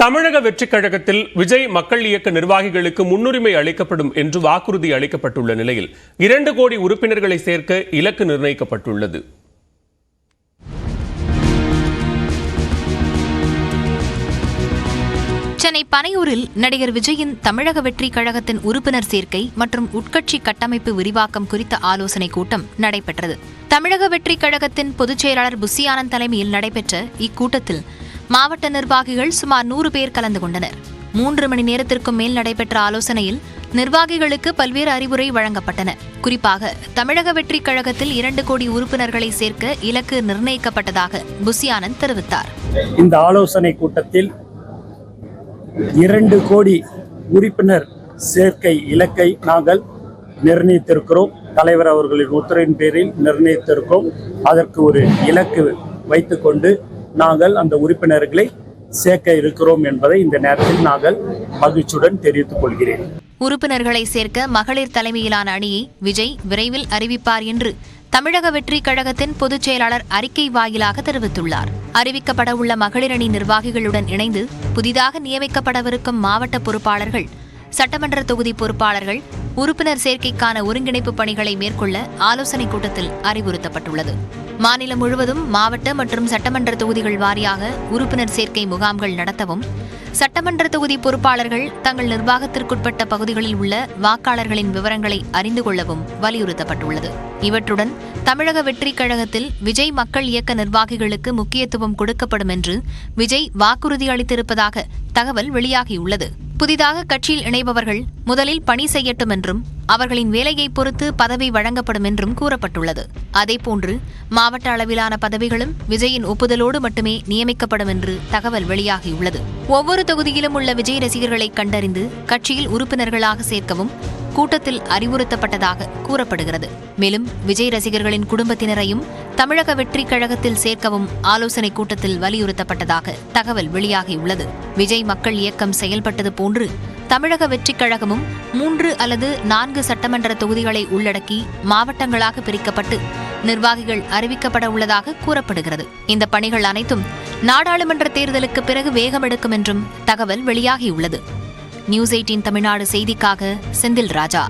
தமிழக வெற்றிக் கழகத்தில் விஜய் மக்கள் இயக்க நிர்வாகிகளுக்கு முன்னுரிமை அளிக்கப்படும் என்று வாக்குறுதி அளிக்கப்பட்டுள்ள நிலையில் 2 கோடி உறுப்பினர்களை சேர்க்க இலக்கு நிர்ணயிக்கப்பட்டுள்ளது. சென்னை பனையூரில் நடிகர் விஜயின் தமிழக வெற்றிக் கழகத்தின் உறுப்பினர் சேர்க்கை மற்றும் உட்கட்சி கட்டமைப்பு விரிவாக்கம் குறித்த ஆலோசனைக் கூட்டம் நடைபெற்றது. தமிழக வெற்றிக் கழகத்தின் பொதுச் செயலாளர் புசி ஆனந்த் தலைமையில் நடைபெற்ற இக்கூட்டத்தில் மாவட்ட நிர்வாகிகள் சுமார் 100 பேர் கலந்து கொண்டனர். 3 மணி நேரத்திற்கும் மேல் நடைபெற்ற ஆலோசனையில் நிர்வாகிகளுக்கு பல்வேறு அறிவுரை வழங்கப்பட்டன. குறிப்பாக தமிழக வெற்றிக் கழகத்தில் 2 கோடி உறுப்பினர்களை சேர்க்க இலக்கு நிர்ணயிக்கப்பட்டதாக புசி ஆனந்த் தெரிவித்தார். இந்த ஆலோசனை கூட்டத்தில் 2 கோடி உறுப்பினர் சேர்க்கை இலக்கை நாங்கள் நிர்ணயித்திருக்கிறோம். தலைவர் அவர்களின் உத்தரவின் பேரில் நிர்ணயித்திருக்கிறோம். அதற்கு ஒரு இலக்கு வைத்துக்கொண்டு நாங்கள் அந்த உறுப்பினர்களை சேர்க்க இருக்கிறோம் என்பதை இந்த நேரத்தில் நாங்கள் மகிழ்ச்சியுடன் தெரிவித்துக் கொள்கிறேன். உறுப்பினர்களை சேர்க்க மகளிர் தலைமையிலான அணியை விஜய் விரைவில் அறிவிப்பார் என்று தமிழக வெற்றிக் கழகத்தின் பொதுச் செயலாளர் அறிக்கை வாயிலாக தெரிவித்துள்ளார். அறிவிக்கப்பட உள்ள மகளிர் அணி நிர்வாகிகளுடன் இணைந்து புதிதாக நியமிக்கப்படவிருக்கும் மாவட்ட பொறுப்பாளர்கள், சட்டமன்ற தொகுதி பொறுப்பாளர்கள் உறுப்பினர் சேர்க்கைக்கான ஒருங்கிணைப்பு பணிகளை மேற்கொள்ள ஆலோசனைக் கூட்டத்தில் அறிவுறுத்தப்பட்டுள்ளது. மாநிலம் முழுவதும் மாவட்ட மற்றும் சட்டமன்ற தொகுதிகள் வாரியாக உறுப்பினர் சேர்க்கை முகாம்கள் நடத்தவும், சட்டமன்ற தொகுதி பொறுப்பாளர்கள் தங்கள் நிர்வாகத்திற்குட்பட்ட பகுதிகளில் உள்ள வாக்காளர்களின் விவரங்களை அறிந்து கொள்ளவும் வலியுறுத்தப்பட்டுள்ளது. இவற்றுடன் தமிழக வெற்றிக் கழகத்தில் விஜய் மக்கள் இயக்க நிர்வாகிகளுக்கு முக்கியத்துவம் கொடுக்கப்படும் என்று விஜய் வாக்குறுதி அளித்திருப்பதாக தகவல் வெளியாகியுள்ளது. புதிதாக கட்சியில் இணைபவர்கள் முதலில் பணி செய்யட்டும் என்றும் அவர்களின் வேலையை பொறுத்து பதவி வழங்கப்படும் என்றும் கூறப்பட்டுள்ளது. அதேபோன்று மாவட்ட அளவிலான பதவிகளும் விஜயின் ஒப்புதலோடு மட்டுமே நியமிக்கப்படும் என்று தகவல் வெளியாகியுள்ளது. ஒவ்வொரு தொகுதியிலும் உள்ள விஜய் ரசிகர்களை கண்டறிந்து கட்சியில் உறுப்பினர்களாக சேர்க்கவும் கூட்டத்தில் அறிவுறுத்தப்பட்டதாக கூறப்படுகிறது. மேலும் விஜய் ரசிகர்களின் குடும்பத்தினரையும் தமிழக வெற்றிக் கழகத்தில் சேர்க்கவும் ஆலோசனைக் கூட்டத்தில் வலியுறுத்தப்பட்டதாக தகவல் வெளியாகியுள்ளது. விஜய் மக்கள் இயக்கம் செயல்பட்டது போன்று தமிழக வெற்றிக் கழகமும் 3 அல்லது 4 சட்டமன்ற தொகுதிகளை உள்ளடக்கி மாவட்டங்களாக பிரிக்கப்பட்டு நிர்வாகிகள் அறிவிக்கப்பட உள்ளதாக கூறப்படுகிறது. இந்த பணிகள் அனைத்தும் நாடாளுமன்ற தேர்தலுக்கு பிறகு வேகமெடுக்கும் என்றும் தகவல் வெளியாகியுள்ளது. நியூஸ் 18 தமிழ்நாடு செய்திக்காக செந்தில் ராஜா.